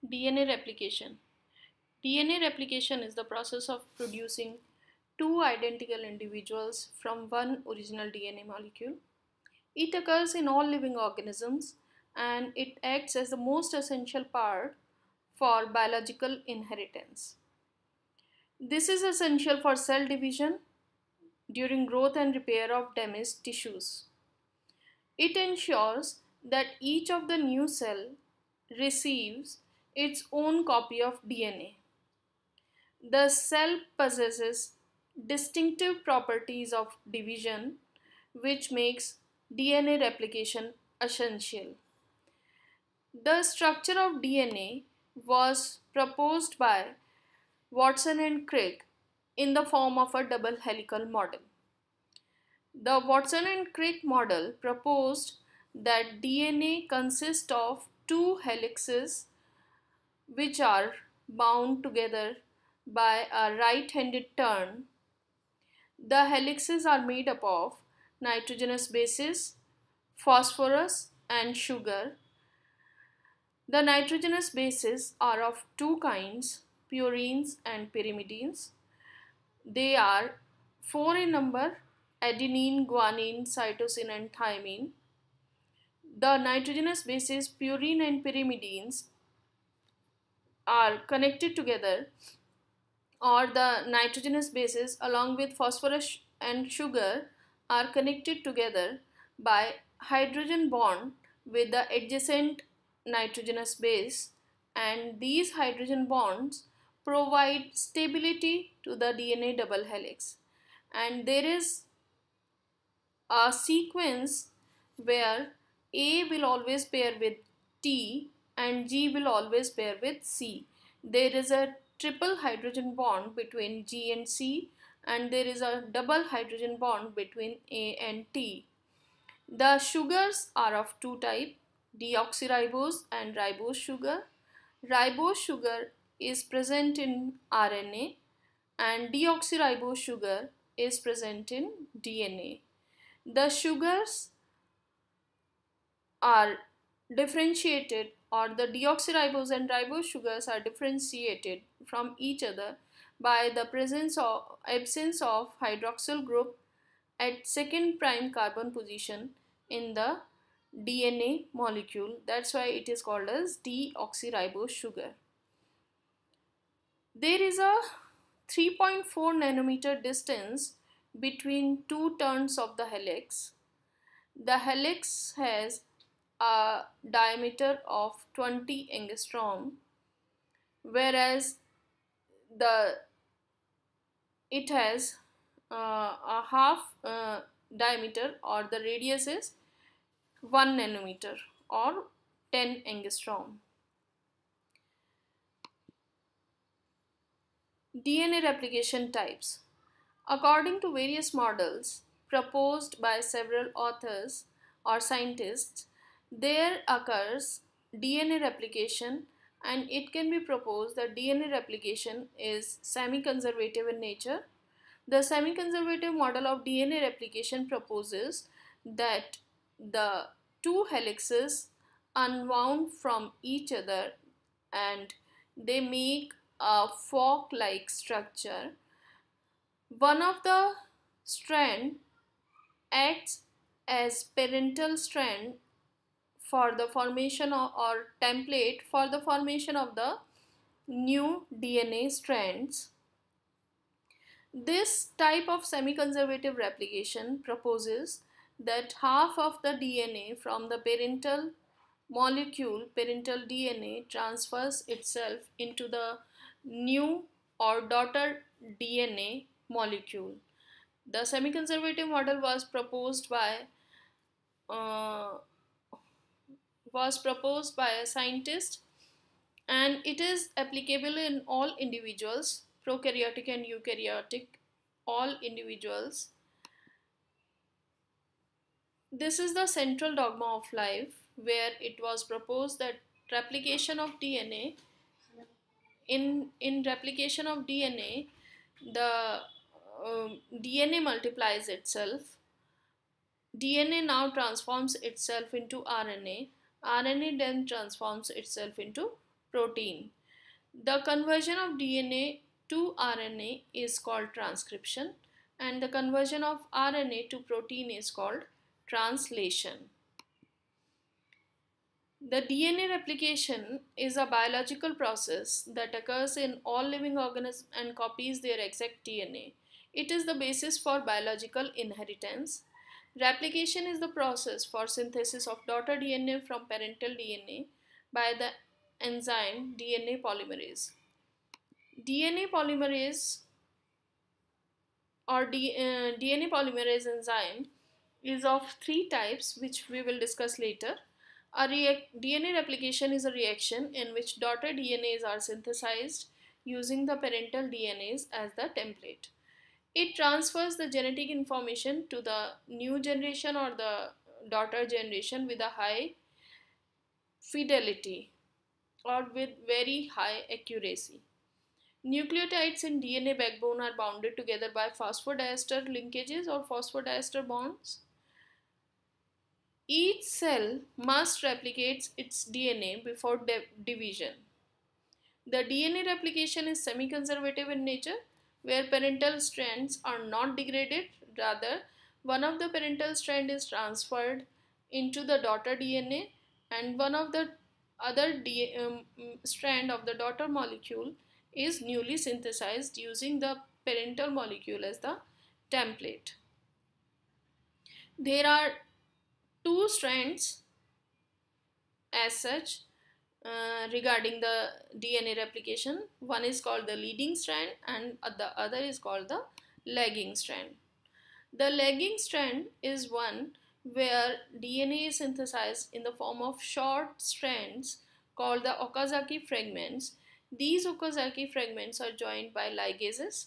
DNA replication. DNA replication is the process of producing two identical individuals from one original DNA molecule. It occurs in all living organisms and it acts as the most essential part for biological inheritance. This is essential for cell division during growth and repair of damaged tissues. It ensures that each of the new cell receives its own copy of DNA. The cell possesses distinctive properties of division which makes DNA replication essential. The structure of DNA was proposed by Watson and Crick in the form of a double helical model. The Watson and Crick model proposed that DNA consists of two helices which are bound together by a right-handed turn. The helices are made up of nitrogenous bases, phosphorus and sugar. The nitrogenous bases are of two kinds, purines and pyrimidines. They are 4 in number: adenine, guanine, cytosine and thymine. The nitrogenous bases purine and pyrimidines are connected together, or the nitrogenous bases along with phosphorus and sugar are connected together by hydrogen bond with the adjacent nitrogenous base, and these hydrogen bonds provide stability to the DNA double helix. And there is a sequence where A will always pair with T and G will always pair with C. There is a triple hydrogen bond between G and C, and there is a double hydrogen bond between A and T. The sugars are of two types, deoxyribose and ribose sugar. Ribose sugar is present in RNA and deoxyribose sugar is present in DNA. The sugars are differentiated, or the deoxyribose and ribose sugars are differentiated from each other by the absence of hydroxyl group at second prime carbon position in the DNA molecule. That's why it is called as deoxyribose sugar. There is a 3.4 nanometer distance between two turns of the helix. The helix has a diameter of 20 angstrom, whereas it has a half diameter, or the radius is 1 nanometer or 10 angstrom. DNA replication types. According to various models proposed by several authors or scientists, there occurs DNA replication, and it can be proposed that DNA replication is semi-conservative in nature. The semi-conservative model of DNA replication proposes that the two helices unwound from each other and they make a fork-like structure. One of the strand acts as parental strand for the formation or template for the formation of the new DNA strands. This type of semi-conservative replication proposes that half of the DNA from the parental molecule, parental DNA, transfers itself into the new or daughter DNA molecule. The semi-conservative model was proposed by a scientist, and it is applicable in all individuals, prokaryotic and eukaryotic, all individuals. This is the central dogma of life, where it was proposed that replication of DNA, in replication of DNA, the DNA multiplies itself. DNA now transforms itself into RNA. RNA then transforms itself into protein. The conversion of DNA to RNA is called transcription, and the conversion of RNA to protein is called translation. The DNA replication is a biological process that occurs in all living organisms and copies their exact DNA. It is the basis for biological inheritance. Replication is the process for synthesis of daughter DNA from parental DNA by the enzyme DNA polymerase. DNA polymerase DNA polymerase enzyme is of three types, which we will discuss later. DNA replication is a reaction in which daughter DNAs are synthesized using the parental DNAs as the template. It transfers the genetic information to the new generation or the daughter generation with a high fidelity or with very high accuracy. Nucleotides in DNA backbone are bounded together by phosphodiester linkages or phosphodiester bonds. Each cell must replicate its DNA before division. The DNA replication is semi-conservative in nature, where parental strands are not degraded. Rather, one of the parental strands is transferred into the daughter DNA and one of the other strand of the daughter molecule is newly synthesized using the parental molecule as the template. There are two strands as such regarding the DNA replication. One is called the leading strand and the other is called the lagging strand. The lagging strand is one where DNA is synthesized in the form of short strands called the Okazaki fragments. These Okazaki fragments are joined by ligases